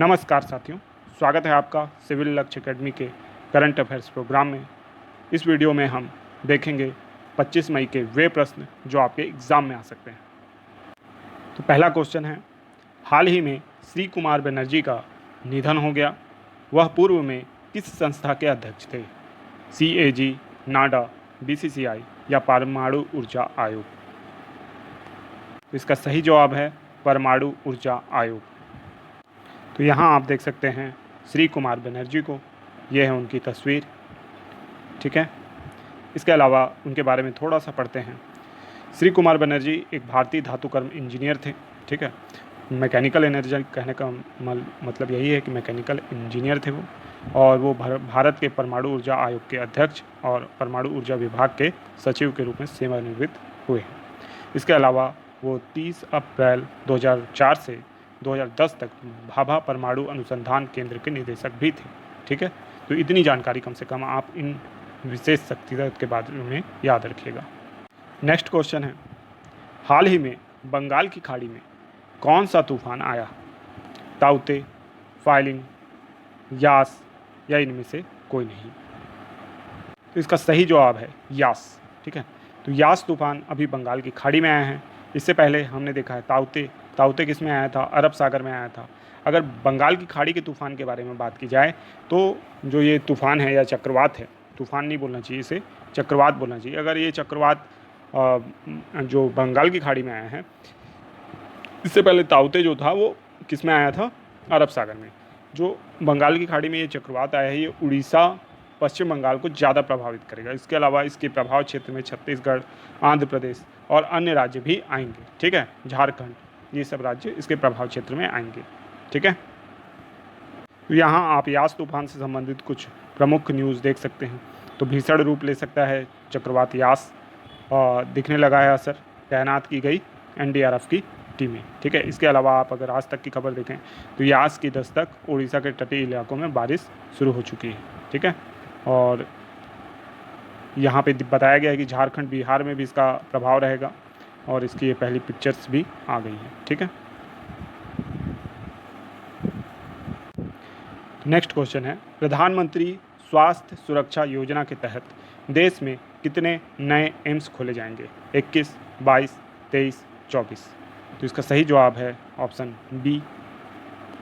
नमस्कार साथियों, स्वागत है आपका सिविल लक्ष्य एकेडमी के करंट अफेयर्स प्रोग्राम में। इस वीडियो में हम देखेंगे 25 मई के वे प्रश्न जो आपके एग्ज़ाम में आ सकते हैं। तो पहला क्वेश्चन है, हाल ही में श्री कुमार बनर्जी का निधन हो गया, वह पूर्व में किस संस्था के अध्यक्ष थे? CAG, नाडा, BCCI या परमाणु ऊर्जा आयोग? तो इसका सही जवाब है परमाणु ऊर्जा आयोग। तो यहाँ आप देख सकते हैं श्री कुमार बनर्जी को, ये है उनकी तस्वीर। ठीक है, इसके अलावा उनके बारे में थोड़ा सा पढ़ते हैं। श्री कुमार बनर्जी एक भारतीय धातुकर्म इंजीनियर थे। ठीक है, मैकेनिकल एनर्जी कहने का मतलब यही है कि मैकेनिकल इंजीनियर थे वो, और वो भारत के परमाणु ऊर्जा आयोग के अध्यक्ष और परमाणु ऊर्जा विभाग के सचिव के रूप में सेवानिवृत्त हुए हैं। इसके अलावा वो 30 अप्रैल 2004 से 2010 तक भाभा परमाणु अनुसंधान केंद्र के निदेशक भी थे। ठीक है, तो इतनी जानकारी कम से कम आप इन विशेष शख्सियत के बारे में याद रखिएगा। नेक्स्ट क्वेश्चन है, हाल ही में बंगाल की खाड़ी में कौन सा तूफान आया? ताउते, फाइलिंग, यास या इनमें से कोई नहीं? तो इसका सही जवाब है यास। ठीक है, तो यास तूफान अभी बंगाल की खाड़ी में आए हैं। इससे पहले हमने देखा है ताउते किस में आया था? अरब सागर में आया था। अगर बंगाल की खाड़ी के तूफ़ान के बारे में बात की जाए तो जो ये तूफ़ान है या चक्रवात है, तूफ़ान नहीं बोलना चाहिए इसे, चक्रवात बोलना चाहिए। अगर ये चक्रवात जो बंगाल की खाड़ी में आया है, इससे पहले ताउते जो था वो किस में आया था? अरब सागर में। जो बंगाल की खाड़ी में ये चक्रवात आया है, ये उड़ीसा, पश्चिम बंगाल को ज़्यादा प्रभावित करेगा। इसके अलावा इसके प्रभाव क्षेत्र में छत्तीसगढ़, आंध्र प्रदेश और अन्य राज्य भी आएंगे। ठीक है, झारखंड, ये सब राज्य इसके प्रभाव क्षेत्र में आएंगे। ठीक है, तो यहाँ आप यास तूफान से संबंधित कुछ प्रमुख न्यूज़ देख सकते हैं। तो भीषण रूप ले सकता है चक्रवात यास, दिखने लगा है असर, तैनात की गई NDRF की टीमें। ठीक है, इसके अलावा आप अगर आज तक की खबर देखें तो यास की दस्तक उड़ीसा के तटीय इलाकों में बारिश शुरू हो चुकी है। ठीक है, और यहाँ पे बताया गया है कि झारखंड, बिहार में भी इसका प्रभाव रहेगा, और इसकी ये पहली पिक्चर्स भी आ गई हैं। ठीक है, नेक्स्ट क्वेश्चन है, प्रधानमंत्री स्वास्थ्य सुरक्षा योजना के तहत देश में कितने नए एम्स खोले जाएंगे? 21, 22, 23, 24? तो इसका सही जवाब है ऑप्शन बी,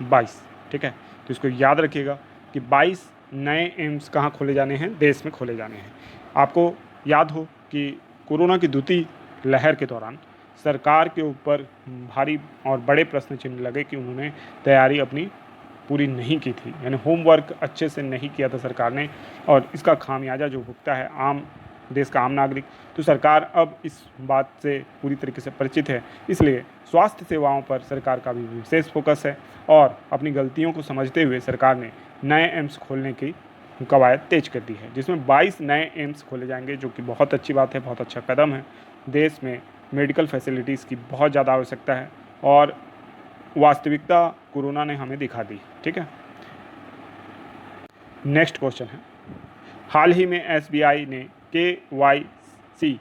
22। ठीक है, तो इसको याद रखिएगा कि 22 नए एम्स कहाँ खोले जाने हैं? देश में खोले जाने हैं। आपको याद हो कि कोरोना की द्वितीय लहर के दौरान सरकार के ऊपर भारी और बड़े प्रश्न चिन्ह लगे कि उन्होंने तैयारी अपनी पूरी नहीं की थी, यानी होमवर्क अच्छे से नहीं किया था सरकार ने, और इसका खामियाजा जो भुगता है आम देश का आम नागरिक। तो सरकार अब इस बात से पूरी तरीके से परिचित है, इसलिए स्वास्थ्य सेवाओं पर सरकार का भी विशेष फोकस है, और अपनी गलतियों को समझते हुए सरकार ने नए एम्स खोलने की कवायद तेज कर दी है, जिसमें 22 नए एम्स खोले जाएंगे, जो कि बहुत अच्छी बात है, बहुत अच्छा कदम है। देश में मेडिकल फैसिलिटीज़ की बहुत ज़्यादा आवश्यकता है, और वास्तविकता कोरोना ने हमें दिखा दी। ठीक है, नेक्स्ट क्वेश्चन है, हाल ही में SBI ने KYC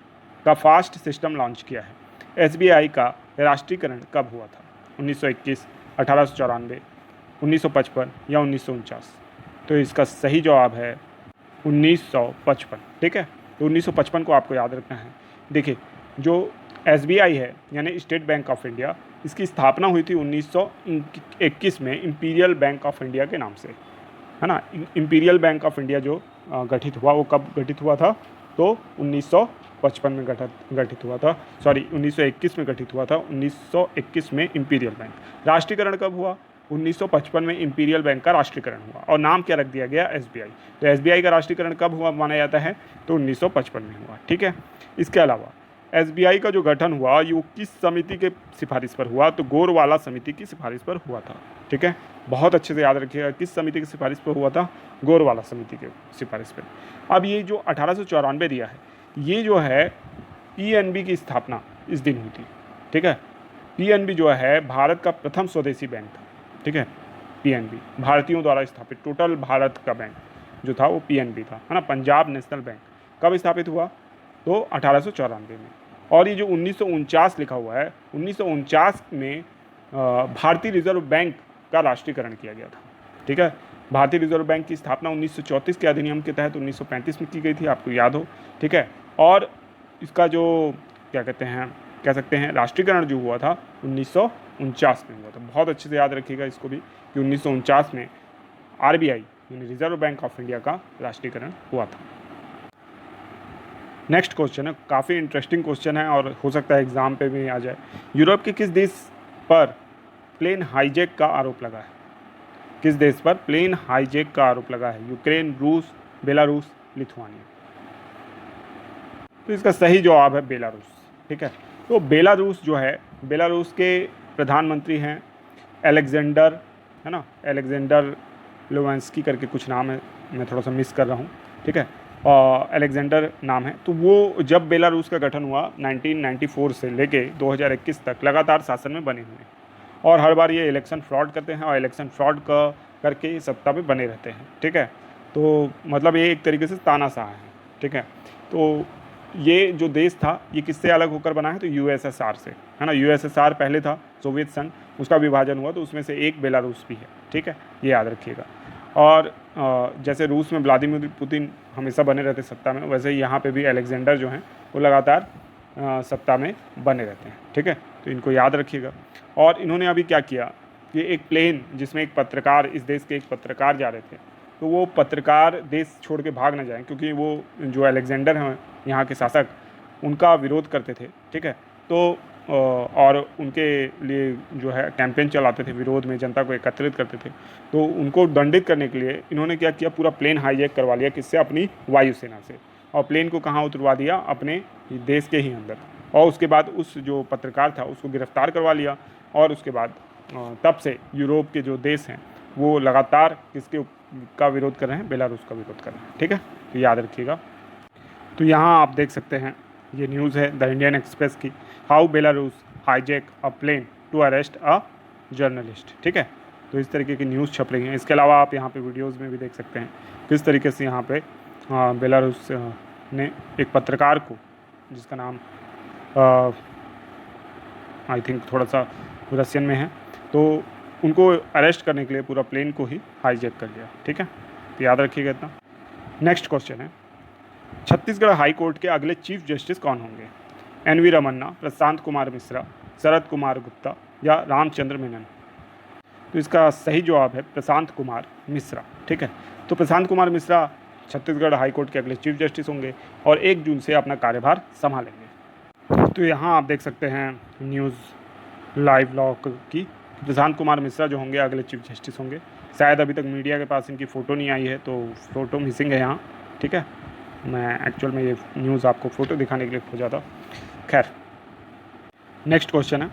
का फास्ट सिस्टम लॉन्च किया है। SBI का राष्ट्रीयकरण कब हुआ था? 1921, 1894, 1955 या 1949? तो इसका सही जवाब है 1955। ठीक है, तो 1955 को आपको याद रखना है। देखिए, जो SBI है यानी स्टेट बैंक ऑफ इंडिया, इसकी स्थापना हुई थी 1921 में इंपीरियल बैंक ऑफ इंडिया के नाम से, है ना। इंपीरियल बैंक ऑफ इंडिया जो गठित हुआ, वो कब गठित हुआ था? तो 1955 में गठित हुआ था, सॉरी 1921 में गठित हुआ था। 1921 में इंपीरियल बैंक। राष्ट्रीयकरण कब हुआ? 1955 में इंपीरियल बैंक का राष्ट्रीयकरण हुआ, और नाम क्या रख दिया गया? SBI। तो SBI का राष्ट्रीयकरण कब हुआ माना जाता है? तो 1955 में हुआ। ठीक है, इसके अलावा SBI का जो गठन हुआ ये किस समिति के सिफारिश पर हुआ? तो गोरवाला समिति की सिफारिश पर हुआ था। ठीक है, बहुत अच्छे से याद रखिएगा, किस समिति की सिफारिश पर हुआ था? गोरवाला समिति के सिफारिश पर। अब ये जो 1894 दिया है, ये जो है PNB की स्थापना इस दिन हुई थी। ठीक है, PNB जो है भारत का प्रथम स्वदेशी बैंक था। ठीक है, PNB भारतीयों द्वारा स्थापित टोटल भारत का बैंक जो था वो PNB था, है ना, पंजाब नेशनल बैंक। कब स्थापित हुआ? तो 1894 में। और ये जो 1949 लिखा हुआ है, 1949 में भारतीय रिजर्व बैंक का राष्ट्रीयकरण किया गया था। ठीक है, भारतीय रिजर्व बैंक की स्थापना 1934 के अधिनियम के तहत 1935 में की गई थी, आपको याद हो। ठीक है, और इसका जो क्या कहते हैं, कह सकते हैं राष्ट्रीयकरण जो हुआ था 1949 में हुआ था। बहुत अच्छे से याद रखिएगा इसको भी कि 1949 में RBI यानी रिजर्व बैंक ऑफ इंडिया का राष्ट्रीयकरण हुआ था। नेक्स्ट क्वेश्चन है, काफ़ी इंटरेस्टिंग क्वेश्चन है और हो सकता है एग्जाम पे भी आ जाए। यूरोप के किस देश पर प्लेन हाईजैक का आरोप लगा है? किस देश पर प्लेन हाईजैक का आरोप लगा है? यूक्रेन, रूस, बेलारूस, लिथुआनिया। तो इसका सही जवाब है बेलारूस। ठीक है, तो बेलारूस जो है, बेलारूस के प्रधानमंत्री हैं एलेक्जेंडर, है ना, एलेक्जेंडर लोवेंस्की करके कुछ नाम है, मैं थोड़ा सा मिस कर रहा हूँ। ठीक है, एलेक्जेंडर नाम है। तो वो जब बेलारूस का गठन हुआ 1994 से लेके 2021 तक लगातार शासन में बने हुए हैं और हर बार ये इलेक्शन फ्रॉड करते हैं और इलेक्शन फ्रॉड करके सत्ता पे बने रहते हैं। ठीक है, तो मतलब ये एक तरीके से तानाशाह है। ठीक है, तो ये जो देश था ये किससे अलग होकर बना है? तो USSR से, है ना। USSR पहले था सोवियत संघ, उसका विभाजन हुआ तो उसमें से एक बेलारूस भी है। ठीक है, ये याद रखिएगा। और जैसे रूस में व्लादिमीर पुतिन हमेशा बने रहते सत्ता में, वैसे ही यहाँ पे भी अलेक्जेंडर जो हैं वो लगातार सत्ता में बने रहते हैं। ठीक है, तो इनको याद रखिएगा। और इन्होंने अभी क्या किया कि एक प्लेन जिसमें एक पत्रकार, इस देश के एक पत्रकार जा रहे थे, तो वो पत्रकार देश छोड़ के भाग ना जाएं, क्योंकि वो जो अलेक्जेंडर हैं यहाँ के शासक, उनका विरोध करते थे। ठीक है, तो और उनके लिए जो है कैंपेन चलाते थे, विरोध में जनता को एकत्रित करते थे। तो उनको दंडित करने के लिए इन्होंने क्या किया, पूरा प्लेन हाईजैक करवा लिया। किससे? अपनी वायुसेना से। और प्लेन को कहाँ उतरवा दिया? अपने देश के ही अंदर। और उसके बाद उस जो पत्रकार था उसको गिरफ्तार करवा लिया। और उसके बाद तब से यूरोप के जो देश हैं वो लगातार किसके का विरोध कर रहे हैं? बेलारूस का विरोध कर रहे हैं। ठीक है, तो याद रखिएगा। तो यहाँ आप देख सकते हैं, ये न्यूज़ है द इंडियन एक्सप्रेस की, how Belarus hijack a plane to arrest a journalist. ठीक है, तो इस तरीके की न्यूज़ छप रही हैं। इसके अलावा आप यहाँ पे वीडियोज़ में भी देख सकते हैं किस तरीके से यहाँ पे बेलारूस ने एक पत्रकार को, जिसका नाम आई थिंक थोड़ा सा रशियन में है, तो उनको अरेस्ट करने के लिए पूरा प्लेन को ही हाईजैक कर लिया। ठीक है, तो याद रखिएगा इतना। नेक्स्ट क्वेश्चन है, छत्तीसगढ़ हाई कोर्ट के अगले चीफ जस्टिस कौन होंगे? NV रमन्ना, प्रशांत कुमार मिश्रा, शरद कुमार गुप्ता या रामचंद्र मेनन। तो इसका सही जवाब है प्रशांत कुमार मिश्रा। ठीक है, तो प्रशांत कुमार मिश्रा छत्तीसगढ़ हाई कोर्ट के अगले चीफ जस्टिस होंगे और 1 जून से अपना कार्यभार संभालेंगे। तो यहाँ आप देख सकते हैं न्यूज़ लाइव लॉक की, प्रशांत कुमार मिश्रा जो होंगे अगले चीफ जस्टिस होंगे। शायद अभी तक मीडिया के पास इनकी फ़ोटो नहीं आई है, तो फ़ोटो मिसिंग है यहाँ। ठीक है, मैं एक्चुअल में ये न्यूज़ आपको फ़ोटो दिखाने के लिए खोजा था। खैर, नेक्स्ट क्वेश्चन है,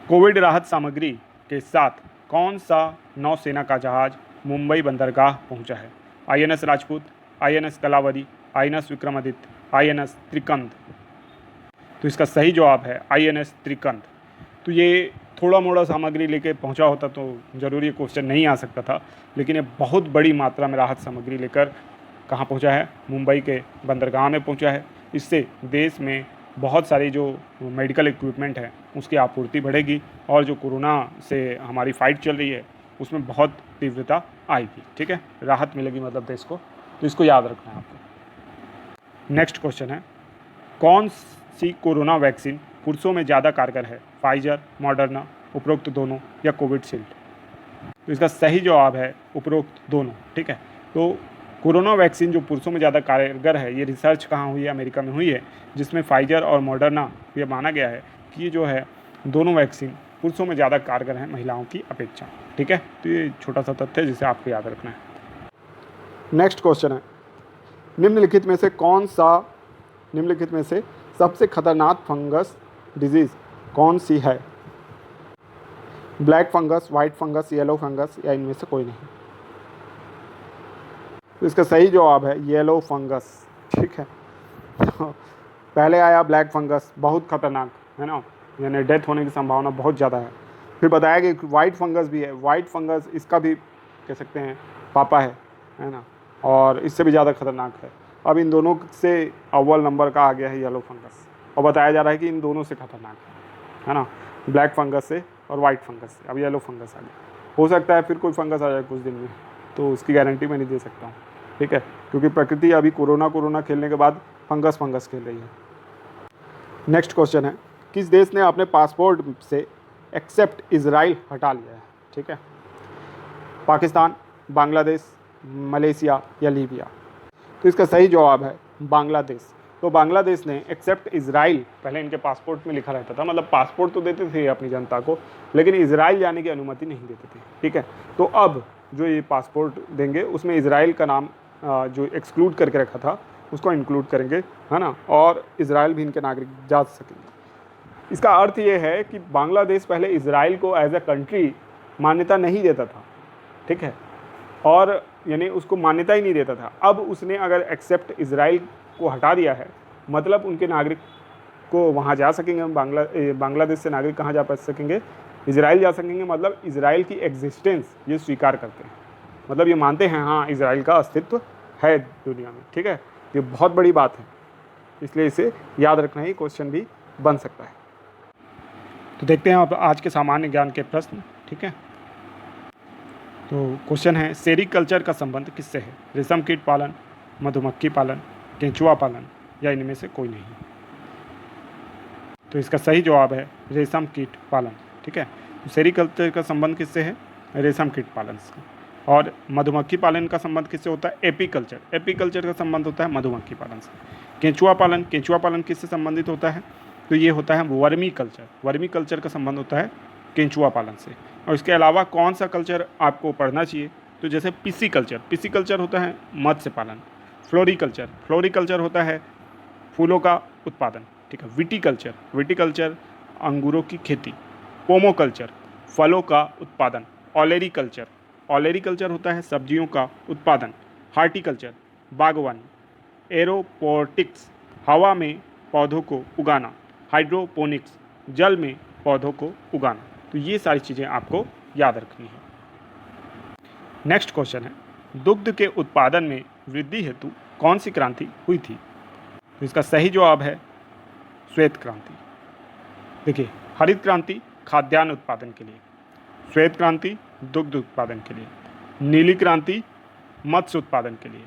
कोविड राहत सामग्री के साथ कौन सा नौसेना का जहाज़ मुंबई बंदरगाह पहुंचा है? INS Rajput, INS Kalvari, INS Vikramaditya, INS त्रिकंद। तो इसका सही जवाब है INS त्रिकंद। तो ये थोड़ा मोड़ा सामग्री लेके पहुंचा होता तो ज़रूरी क्वेश्चन नहीं आ सकता था, लेकिन ये बहुत बड़ी मात्रा में राहत सामग्री लेकर कहाँ पहुंचा है? मुंबई के बंदरगाह में पहुंचा है। इससे देश में बहुत सारी जो मेडिकल इक्विपमेंट है उसकी आपूर्ति बढ़ेगी और जो कोरोना से हमारी फ़ाइट चल रही है उसमें बहुत तीव्रता आएगी। ठीक है, राहत मिलेगी मतलब देश को, तो इसको याद रखना है आपको। नेक्स्ट क्वेश्चन है, कौन सी कोरोना वैक्सीन पुरुषों में ज़्यादा कारगर है? फाइजर, मॉडर्ना, उपरोक्त दोनों या कोविशील्ड। तो इसका सही जवाब है उपरोक्त दोनों। ठीक है, तो कोरोना वैक्सीन जो पुरुषों में ज़्यादा कारगर है, ये रिसर्च कहाँ हुई है? अमेरिका में हुई है, जिसमें फाइजर और मॉडर्ना ये माना गया है कि ये जो है दोनों वैक्सीन पुरुषों में ज़्यादा कारगर हैं महिलाओं की अपेक्षा। ठीक है, तो ये छोटा सा तथ्य है जिसे आपको याद रखना है। नेक्स्ट क्वेश्चन है, निम्नलिखित में से सबसे खतरनाक फंगस डिजीज़ कौन सी है? Black fungus, white fungus, yellow fungus या इनमें से कोई नहीं। तो इसका सही जवाब है येलो फंगस। ठीक है, तो पहले आया ब्लैक फंगस, बहुत खतरनाक है ना, यानी डेथ होने की संभावना बहुत ज़्यादा है। फिर बताया कि वाइट फंगस भी है, वाइट फंगस इसका भी कह सकते हैं पापा है ना, और इससे भी ज़्यादा खतरनाक है। अब इन दोनों से अव्वल नंबर का आ गया है येलो फंगस, और बताया जा रहा है कि इन दोनों से खतरनाक है ना, ब्लैक फंगस से और वाइट फंगस से। अब येलो फंगस आ गया। हो सकता है फिर कोई फंगस आ जाए कुछ दिन में, तो उसकी गारंटी मैं नहीं दे सकता हूँ, ठीक है, क्योंकि प्रकृति अभी कोरोना खेलने के बाद फंगस खेल रही है। नेक्स्ट क्वेश्चन है, किस देश ने अपने पासपोर्ट से एक्सेप्ट इज़राइल हटा लिया है? ठीक है, पाकिस्तान, बांग्लादेश, मलेशिया या लीबिया? तो इसका सही जवाब है बांग्लादेश। तो बांग्लादेश ने एक्सेप्ट इज़राइल, पहले इनके पासपोर्ट में लिखा रहता था, मतलब पासपोर्ट तो देते थे अपनी जनता को, लेकिन इज़राइल जाने की अनुमति नहीं देते थे, ठीक है। तो अब जो ये पासपोर्ट देंगे उसमें इज़राइल का नाम जो एक्सक्लूड करके रखा था उसको इंक्लूड करेंगे, है ना, और इज़राइल भी इनके नागरिक जा सकेंगे। इसका अर्थ ये है कि बांग्लादेश पहले इज़राइल को एज ए कंट्री मान्यता नहीं देता था, ठीक है, और यानी उसको मान्यता ही नहीं देता था। अब उसने अगर एक्सेप्ट इज़राइल को हटा दिया है, मतलब उनके नागरिक को वहाँ जा सकेंगे। बांग्लादेश से नागरिक कहाँ जा सकेंगे? इज़राइल जा सकेंगे, मतलब इज़राइल की एग्जिस्टेंस ये स्वीकार करते हैं, मतलब ये मानते हैं हाँ इज़राइल का अस्तित्व है दुनिया में, ठीक है। ये बहुत बड़ी बात है, इसलिए इसे याद रखना ही क्वेश्चन भी बन सकता है। तो देखते हैं अब आज के सामान्य ज्ञान के प्रश्न, ठीक है। तो क्वेश्चन है, सेरीकल्चर का संबंध किससे है? रेशम कीट पालन, मधुमक्खी पालन, केंचुआ पालन या इनमें से कोई नहीं? तो इसका सही जवाब है रेशम कीट पालन, ठीक है। तो सेरीकल्चर का संबंध किससे है? रेशम कीट पालन से। और मधुमक्खी पालन का संबंध किससे होता है? एपीकल्चर, एपीकल्चर का संबंध होता है मधुमक्खी पालन से। केंचुआ पालन किससे संबंधित होता है? तो ये होता है वर्मी कल्चर, वर्मी कल्चर का संबंध होता है केंचुआ पालन से। और इसके अलावा कौन सा कल्चर आपको पढ़ना चाहिए? तो जैसे पिसिकल्चर होता है मत्स्य पालन। फ्लोरिकल्चर होता है फूलों का उत्पादन, ठीक है। विटिकल्चर अंगूरों की खेती। पोमोकल्चर फलों का उत्पादन। ऑलेरिकल्चर होता है सब्जियों का उत्पादन। हार्टिकल्चर बागवानी। एरोपोनिक्स हवा में पौधों को उगाना। हाइड्रोपोनिक्स जल में पौधों को उगाना। तो ये सारी चीज़ें आपको याद रखनी है। नेक्स्ट क्वेश्चन है, दुग्ध के उत्पादन में वृद्धि हेतु कौन सी क्रांति हुई थी? तो इसका सही जवाब है श्वेत क्रांति। देखिए, हरित क्रांति खाद्यान्न उत्पादन के लिए, श्वेत क्रांति दुग्ध उत्पादन के लिए, नीली क्रांति मत्स्य उत्पादन के लिए,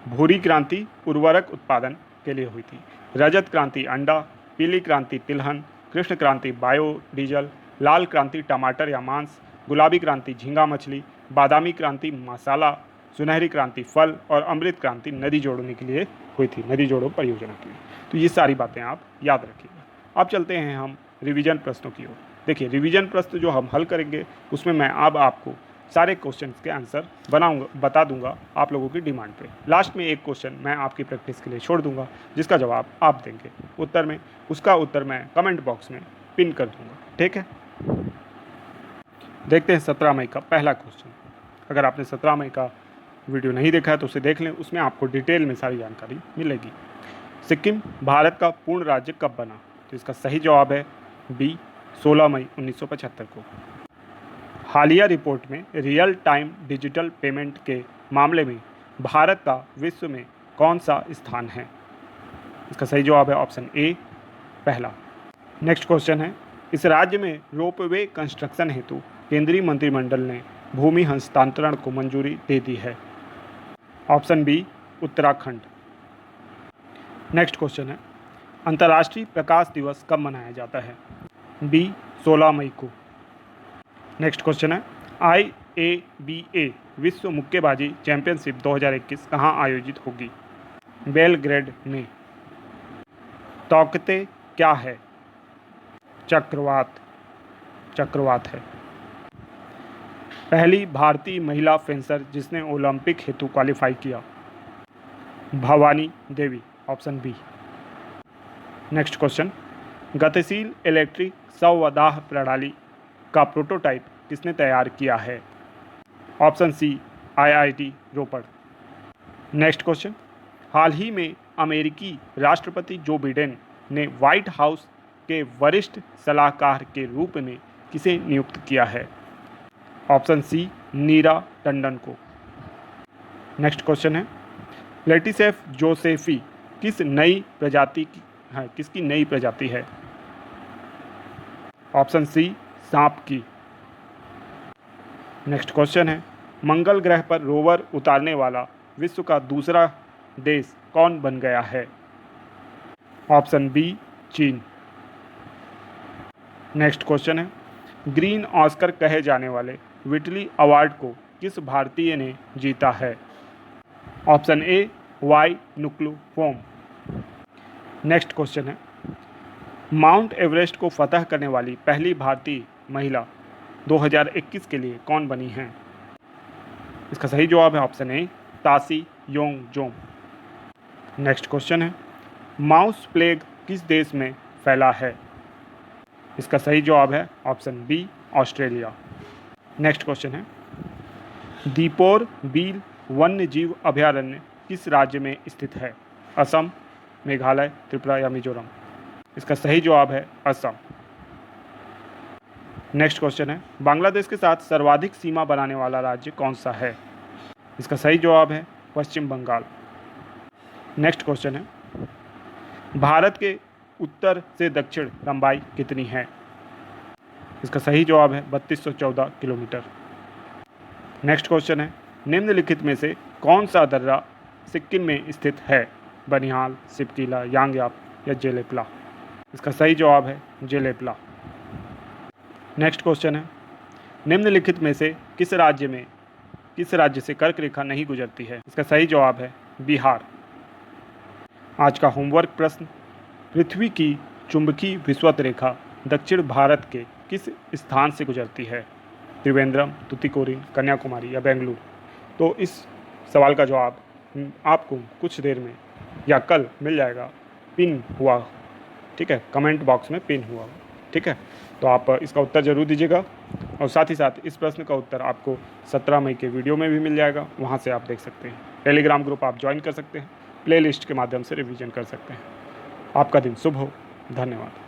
भूरी क्रांति उर्वरक उत्पादन के लिए हुई थी, रजत क्रांति अंडा, पीली क्रांति तिलहन, कृष्ण क्रांति बायोडीजल, लाल क्रांति टमाटर या मांस, गुलाबी क्रांति झींगा मछली, बादामी क्रांति मसाला, सुनहरी क्रांति फल और अमृत क्रांति नदी जोड़ने के लिए हुई थी, नदी जोड़ो परियोजना के लिए। तो ये सारी बातें आप याद रखिएगा। अब चलते हैं हम रिवीजन प्रश्नों की ओर। देखिए, रिवीजन प्रश्न जो हम हल करेंगे उसमें मैं अब आपको सारे क्वेश्चंस के आंसर बता दूंगा आप लोगों की डिमांड पे। लास्ट में एक क्वेश्चन मैं आपकी प्रैक्टिस के लिए छोड़ दूंगा जिसका जवाब आप देंगे उत्तर में, उसका उत्तर मैं कमेंट बॉक्स में पिन कर दूंगा, ठीक है। देखते हैं 17 मई का पहला क्वेश्चन। अगर आपने 17 मई का वीडियो नहीं देखा है तो उसे देख लें, उसमें आपको डिटेल में सारी जानकारी मिलेगी। सिक्किम भारत का पूर्ण राज्य कब बना? तो इसका सही जवाब है बी 16 मई 1975 को। हालिया रिपोर्ट में रियल टाइम डिजिटल पेमेंट के मामले में भारत का विश्व में कौन सा स्थान है? इसका सही जवाब है ऑप्शन ए पहला। नेक्स्ट क्वेश्चन है, इस राज्य में रोपवे कंस्ट्रक्शन हेतु केंद्रीय मंत्रिमंडल ने भूमि हस्तांतरण को मंजूरी दे दी है? Option B Uttarakhand. Next question है, अंतर्राष्ट्रीय प्रकाश दिवस कब मनाया जाता है? बी 16 मई को। नेक्स्ट क्वेश्चन है, IABA विश्व मुक्केबाजी चैंपियनशिप 2021 कहाँ आयोजित होगी? बेलग्रेड में। तौकते क्या है? चक्रवात है। पहली भारतीय महिला फेंसर जिसने ओलंपिक हेतु क्वालिफाई किया? Bhavani Devi, option B. Next question, गतिशील इलेक्ट्रिक शवदाह प्रणाली का प्रोटोटाइप किसने तैयार किया है? ऑप्शन सी IIT रोपड़। नेक्स्ट क्वेश्चन, हाल ही में अमेरिकी राष्ट्रपति जो बिडेन ने व्हाइट हाउस के वरिष्ठ सलाहकार के रूप में किसे नियुक्त किया है? ऑप्शन सी नीरा टंडन को। नेक्स्ट क्वेश्चन है, लेटिसेफ जोसेफी किसकी नई प्रजाति है? ऑप्शन सी सांप की। नेक्स्ट क्वेश्चन है, मंगल ग्रह पर रोवर उतारने वाला विश्व का दूसरा देश कौन बन गया है? ऑप्शन बी चीन। नेक्स्ट क्वेश्चन है, ग्रीन ऑस्कर कहे जाने वाले विटली अवार्ड को किस भारतीय ने जीता है? ऑप्शन ए वाई नुक्लुफोम। नेक्स्ट क्वेश्चन है, माउंट एवरेस्ट को फतह करने वाली पहली भारतीय महिला 2021 के लिए कौन बनी है? इसका सही जवाब है option A Tashi Yangjom. Next question है, माउस प्लेग किस देश में फैला है? इसका सही जवाब है option B Australia. Next question है, दीपोर बील वन्य जीव अभयारण्य किस राज्य में स्थित है? असम, मेघालय, त्रिपुरा या मिजोरम? इसका सही जवाब है असम। नेक्स्ट क्वेश्चन है, बांग्लादेश के साथ सर्वाधिक सीमा बनाने वाला राज्य कौन सा है? इसका सही जवाब है पश्चिम बंगाल। नेक्स्ट क्वेश्चन है, भारत के उत्तर से दक्षिण लंबाई कितनी है? इसका सही जवाब है 3214 किलोमीटर। नेक्स्ट क्वेश्चन है, निम्नलिखित में से कौन सा दर्रा सिक्किम में स्थित है? बनिहाल, सिपकीला, यांगयाप या जेलेपला? इसका सही जवाब है जेलेपला। नेक्स्ट क्वेश्चन है, निम्नलिखित में से किस राज्य से कर्क रेखा नहीं गुजरती है? इसका सही जवाब है बिहार। आज का होमवर्क प्रश्न, पृथ्वी की चुंबकीय विषुवत रेखा दक्षिण भारत के किस स्थान से गुजरती है? त्रिवेंद्रम, तुतिकोरिन, कन्याकुमारी या बेंगलुरु? तो इस सवाल का जवाब आपको कुछ देर में या कल मिल जाएगा, पिन हुआ, ठीक है, कमेंट बॉक्स में पिन हुआ, ठीक है। तो आप इसका उत्तर ज़रूर दीजिएगा और साथ ही साथ इस प्रश्न का उत्तर आपको 17 मई के वीडियो में भी मिल जाएगा, वहाँ से आप देख सकते हैं। टेलीग्राम ग्रुप आप ज्वाइन कर सकते हैं, प्लेलिस्ट के माध्यम से रिवीजन कर सकते हैं। आपका दिन शुभ हो, धन्यवाद।